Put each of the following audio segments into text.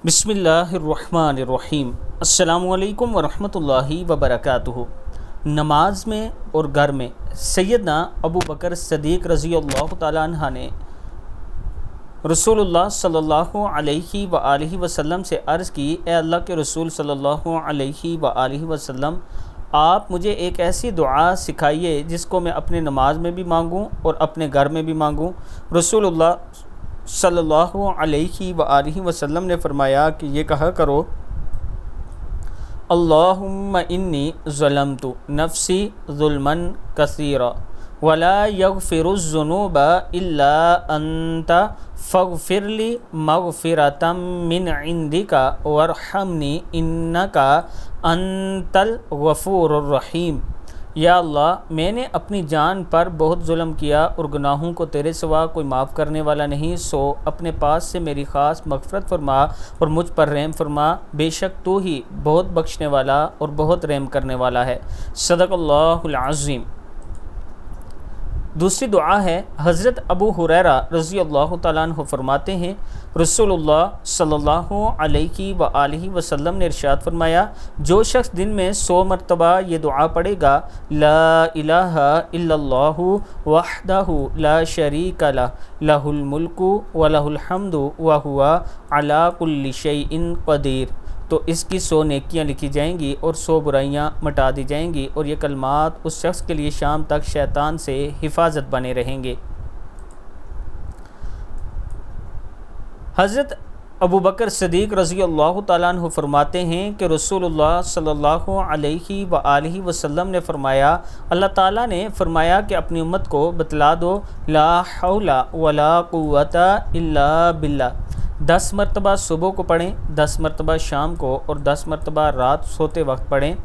बिस्मिल्लाहिर्रहमानिर्रहीम। अस्सलामुअलैकुम वरहमतुल्लाहि वबरकातुहू। नमाज में और घर में सैयदना अबू बकर सदीक़ रज़ी अल्लाह तआला अन्हा ने रसूलुल्लाह सल्लल्लाहु अलैहि व आलिहि वसल्लम से अर्ज़ की, ए अल्लाह के रसूल सल्लल्लाहु अलैहि व आलिहि वसल्लम, आप मुझे एक ऐसी दुआ सिखाइए जिसको मैं अपने नमाज में भी मांगूँ और अपने घर में भी मांगूँ। रसूलुल्लाह सल्लल्लाहु अलैहि व आलिहि वसल्लम ने फरमाया कि ये कहा करो, अल्लाहुम्मा इन्नी ज़लमतु नफ्सी ज़ुल्मन कसीरा वला यग़फ़िरुज़्ज़ुनूबा इल्ला अन्ता फ़ग़फ़िरली मग़फ़िरतम मिन इंदिका वरहमनी इन्नका अंतल गफ़ूरुर रहीम। या अल्लाह, मैंने अपनी जान पर बहुत जुल्म किया और गुनाहों को तेरे सिवा कोई माफ़ करने वाला नहीं, सो अपने पास से मेरी ख़ास मग़फ़िरत फरमा और मुझ पर रहम फरमा। बेशक तू ही बहुत बख्शने वाला और बहुत रहम करने वाला है। सदक़ल्लाहुल अज़ीम। दूसरी दुआ है, हज़रत अबू हुरैरा रज़ी अल्लाह तआला अन्हु फरमाते हैं, रसूलुल्लाह सल्लल्लाहु अलैहि व आलिहि वसल्लम ने इरशाद फरमाया, जो शख्स दिन में 100 मरतबा ये दुआ पढ़ेगा, ला इलाहा इल्लल्लाहु वहदहु ला शरीका लह, लहुल मुल्कु व लहुल हम्दु व हुवा अला कुल्लि शैइन क़दीर, तो इसकी 100 नेकियां लिखी जाएंगी और 100 बुराइयां मिटा दी जाएंगी और ये कलमात उस शख्स के लिए शाम तक शैतान से हिफाजत बने रहेंगे। हज़रत अबू बकर सदीक़ रज़ी अल्लाह तआला अन्हु फरमाते हैं कि रसूलुल्लाह सल्लल्लाहु अलैहि व आलिहि वसल्लम ने फरमाया, अल्लाह ताला ने फरमाया कि अपनी उम्मत को बतला दो, ला हौला वला कुव्वता इल्ला बिल्लाह। 10 मरतबा सुबह को पढ़ें, 10 मरतबा शाम को और 10 मरतबा रात सोते वक्त पढ़ें।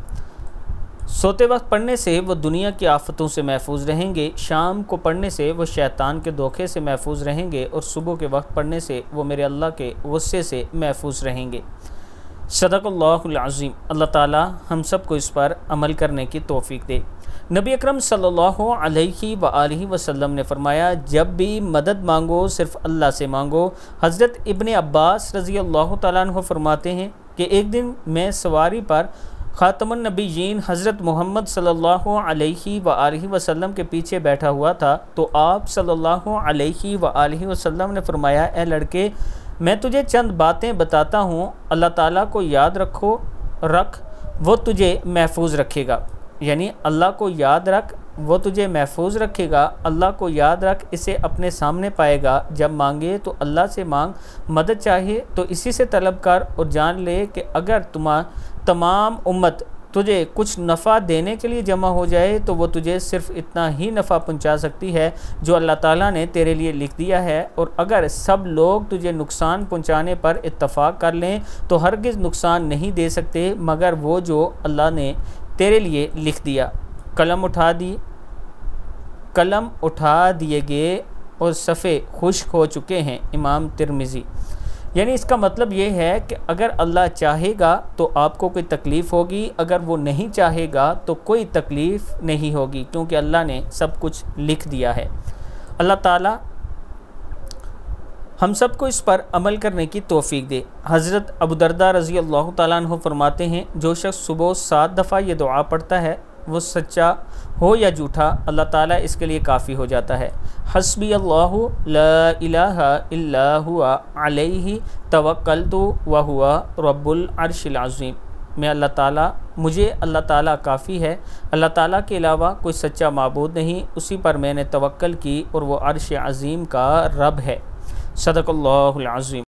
सोते वक्त पढ़ने से वो दुनिया की आफतों से महफूज रहेंगे, शाम को पढ़ने से वो शैतान के धोखे से महफूज रहेंगे और सुबह के वक्त पढ़ने से वो मेरे अल्लाह के गुस्से से महफूज रहेंगे। सदक़ल्लाहुल अज़ीम। अल्लाह ताला हम सब को इस पर अमल करने की तौफ़ीक दे। नबी अकरम सल्लल्लाहु अलैहि व आलिहि वसल्लम ने फरमाया, जब भी मदद मांगो सिर्फ़ अल्लाह से मांगो। हज़रत इब्ने अब्बास रज़ी अल्लाह तआला अन्हु फरमाते हैं कि एक दिन मैं सवारी पर ख़ातमुन नबीयीन हज़रत मोहम्मद सल्लल्लाहु अलैहि व आलिहि वसल्लम के पीछे बैठा हुआ था, तो आप सल्लल्लाहु अलैहि व आलिहि वसल्लम ने फरमाया, ए लड़के, मैं तुझे चंद बातें बताता हूँ, अल्लाह ताला को याद रख, वो तुझे महफूज रखेगा। यानी अल्लाह को याद रख, वो तुझे महफूज रखेगा। अल्लाह को याद रख, इसे अपने सामने पाएगा। जब मांगे तो अल्लाह से मांग, मदद चाहिए तो इसी से तलब कर, और जान ले कि अगर तमाम उम्मत तुझे कुछ नफ़ा देने के लिए जमा हो जाए तो वो तुझे सिर्फ़ इतना ही नफ़ा पहुंचा सकती है जो अल्लाह ताला ने तेरे लिए लिख दिया है, और अगर सब लोग तुझे नुकसान पहुंचाने पर इत्तफ़ाक़ कर लें तो हरगिज़ नुकसान नहीं दे सकते मगर वो जो अल्लाह ने तेरे लिए लिख दिया। कलम उठा दिए गए और सफ़े खुश्क हो चुके हैं। इमाम तिरमिज़ी। यानी इसका मतलब ये है कि अगर अल्लाह चाहेगा तो आपको कोई तकलीफ़ होगी, अगर वो नहीं चाहेगा तो कोई तकलीफ़ नहीं होगी, क्योंकि अल्लाह ने सब कुछ लिख दिया है। अल्लाह ताला हम सब को इस पर अमल करने की तौफ़ीक दे। हज़रत अबू दरदा रज़ी अल्लाह तआला अन्हु फरमाते हैं, जो शख्स सुबह 7 दफ़ा ये दुआ पढ़ता है, वो सच्चा हो या झूठा, अल्लाह ताला इसके लिए काफ़ी हो जाता है। हस्बी अल्लाहु ला इलाहा इल्ला हुवा अलैहि तवक्कलतु व हुवा रब्बुल अर्शिल अज़ीम। मुझे अल्लाह ताला काफ़ी है, अल्लाह ताला के अलावा कोई सच्चा माबूद नहीं, उसी पर मैंने तवक्ल की और वो अर्श अज़ीम का रब है। सदक़ल्लाहुल अज़ीम।